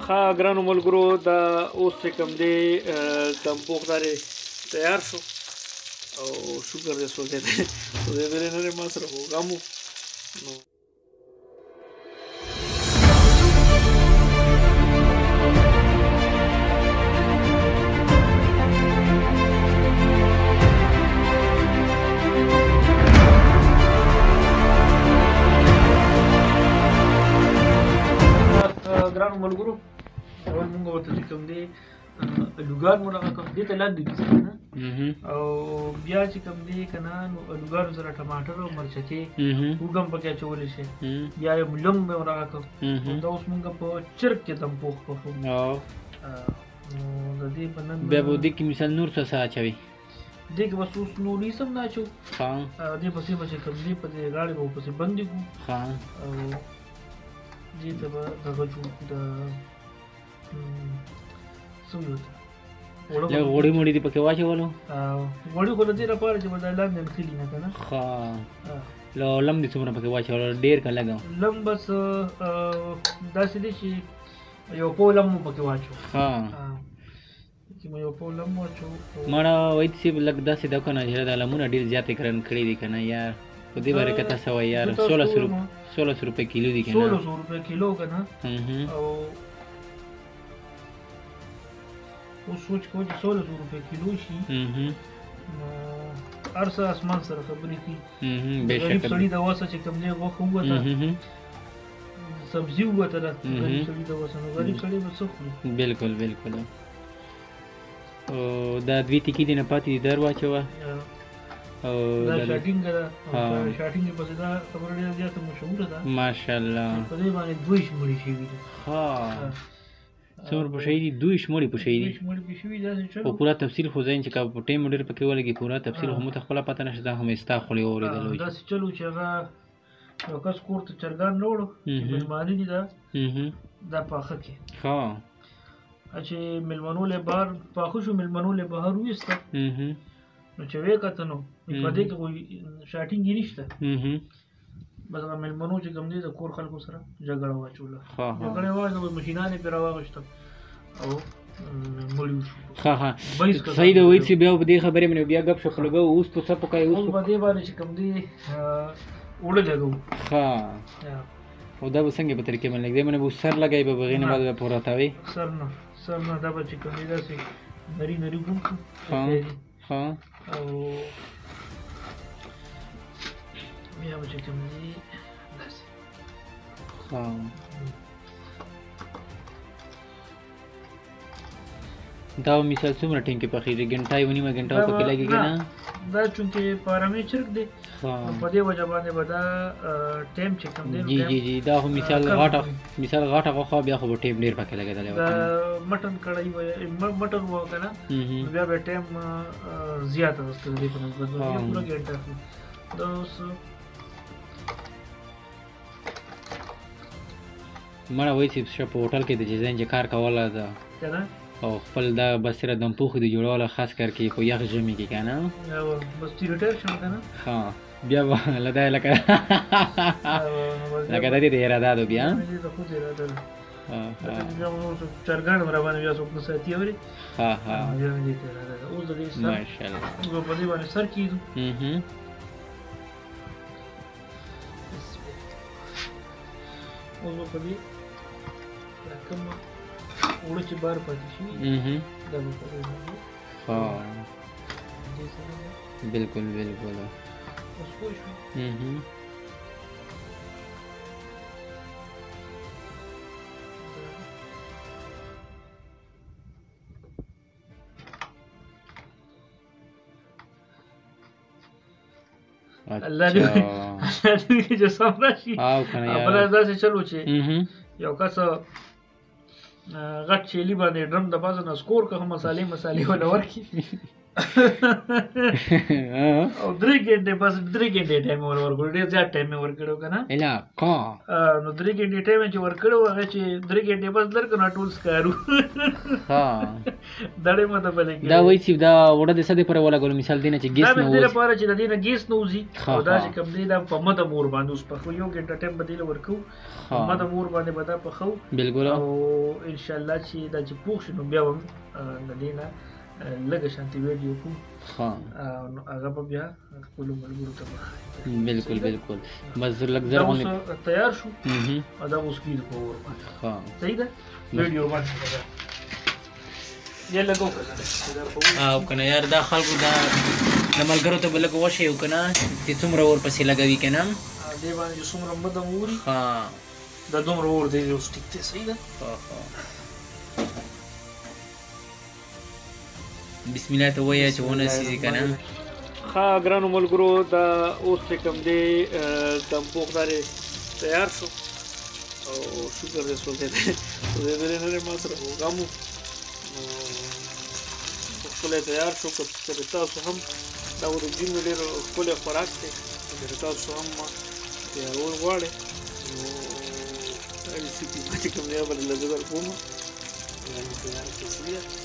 ښه ګرانو ملګرو دا اوس چې کوم دی کمپوخ دارې تیار شو او شکر دی سوځېدلی نه دی ما سره خو غم و نو ګرانو ملګرو اول مونږ ورته چې کوم دی الوګان مو دغه کوم دې ته لاندې نیسي که نه او بیا چې کوم دی که نه نو الوګانو سره ټماټر او مرچکې هوږه هم پکې اچولی شي بیا یې لونګ مې ورغه کړ همدا اوس مونږ په چرګ کې تمپوخ پخوو نو د دې په نن بیا به دې کې مثال نور څه اچوي دې کې بس اوس نور هېڅ هم نه اچوو دې پسې به چې کوم دی په دې غاړې به ورپسې بندې کړو او دې ته به دغه جوړ کړو د څه ویل لږ غوړي موړي دې پکې واچولو غوړي خو د دې لپاره چې به دا لاندې نښلي نه که نه لم دې څومره پکې واچولو ډېر که لږ لم بس داسې دی چې یو پو لم مو پکې واچو چې مو یو پو لم واچو مړه وایي صاحب لږ داسې ده که نه چې دا لمونه ډېر زیاتې کرن کړي دي که نه یار په دې باره که تاسو وایي یار 1600 روپۍ کیلو دي که نه 1600 روپۍ کیلو که نه او اوس سوچ کوو چې 1600 روپۍ کیلو شي نو هر څه اسمان سره خبرې کوي غریب سړي د وسه چې کوم دی غوښه ووته سبزي ووتله غریب سړي د وسه نو غریب سړی به څه خوري بلکل بلکل او دا دوې تیکې دې نه پاتې دي در واچوه دا شاټینګه ده شاټینګ پسې دا خبره ډېره زیاته مشهوره ده ماشاءالله په دې باندې 2 شمړې شوي دي څومره پوښی دي 2 شمړې پوښی دي په پوره تفصیل خو ځین چې که په ټایم ډېر پکې ولګي پوره تفصیل خو مو ته خپله پته نشته دا هم ستا خولې واورېدل وي داسې چلو چې هغه یو کس کور ته چرګان راوړو چې مېلمانه دي دا پاخه کې چې مېلمنو له بهر پاخه شو مېلمنو له بهر وویسته نو چې ویې کته نو په دې کې خو شاټینګ یې نشته بس هغه مېلمنو چې کوم دی د کور خلکو سره جګړه واچوله جګړه یې واچوله مشینان یې پرې راواغېستل او مړي وشو صحیح ده وایي چې بیا په دې خبرې باندې بیا ګپ شپ لګوو اوس په څه پکایي اوس په دې باندې چې کوم دی اوړه لګوو او دا به څنګه په طریقې باندې لګوي باندې به سر لګوي به هغې نه بعد به پوراتوي سر نه دا به چې کوم دی داسې نري نري ګوم کړو او بیا به چې کوم دی داسې دا مثال څومره ټیم کې پخېږي ګنټه یو نیمه ګنټه پکې لګي که نه دا چونکې په آرامي چرګ دی په دې وجه باندې به دا ټایم چې کوم دی جی دا خو مثال غاټه غوښه بیا خو به ټایم ډېر پکې لګېدلی د مټن کړی مټن و که نه بیا به ټایم زیاته وسته د دې په نسبت باندې پوره ګنټه اخلي دا اوس مړه وایي چې په هوټل کې د ډیزاین چې کار کوله ده که نه او خپل دا بس صرف دمپوخې د جوړوله خاص کر کې په یخ ژمي کې که نه بس چې ریټایر شم که نه بیا به له دا لکه دا دې د اراداتو بیا د خود اراده ده چرګان به راباندې بیا څوک نه ساتي اورې بیا مې دې ته اراده ده اوس د دې سر اوس به په دې باندې سر کېږدو اوس به په دې کوم اوړه چې بار پاتې شي دا به په دې باندې بلکل بلکل اوس پوه شوې الله دې چې سم راشي بله داسې چلو چې یو کس غټ چیلي باندې ډرم د پاسه نه سکور که مسالې وله ورکړي او 3 غنټه بس 3 غنټه ټایم ورکړو ډیر زیات ټایم ورکړو کنه الا کا نو 3 غنټه ټایم چې ورکړو هغه چې 3 غنټه بس درکنه ټول سکارو ها دړې مته بلې دا وایي چې دا وړه د سده پر ولا ګول مثال دینه چې ګیس نه وځي دا لپاره چې د دینه ګیس نه وځي او دا چې کوم دی دا په مده مور باندې اوس په یو غنټه ټایم بدیل ورکو مده مور باندې بدا په خو بالکل او ان شاء الله چې دا چې پوښ نو بیا هم د دینه لږه شانتي ویډیو کو ها نو هغه په بیا خپل ملګرو ته بالکل بالکل بس لږ زر باندې تیار شو او دا اوس کیل په ور باندې ها صحیح ده ویډیو باندې یا لګو او کنه یار دا خلکو دا د ملګرو ته بلګ وشه یو کنه چې څومره ور پسې لګوي کنه دې باندې څومره مده موري ها دا دومره ور دی اوس ټیک ته صحیح ده ها بسم الله ته وایي چې ونه سيزي کنه ها ګرانو ملګرو دا اوس چې کوم دی کم پوخدارې تیار شو او شکر دې سوځېدلی نه دی ما سره وغامو ښکلی تیار شو که تاسو هم دا ورجین ډېر ښکلی خوراک دی که تاسو هم تیارول غواړئ نو دا ریسیپي چې کوم دی بله لږه در کوم تیار کړئ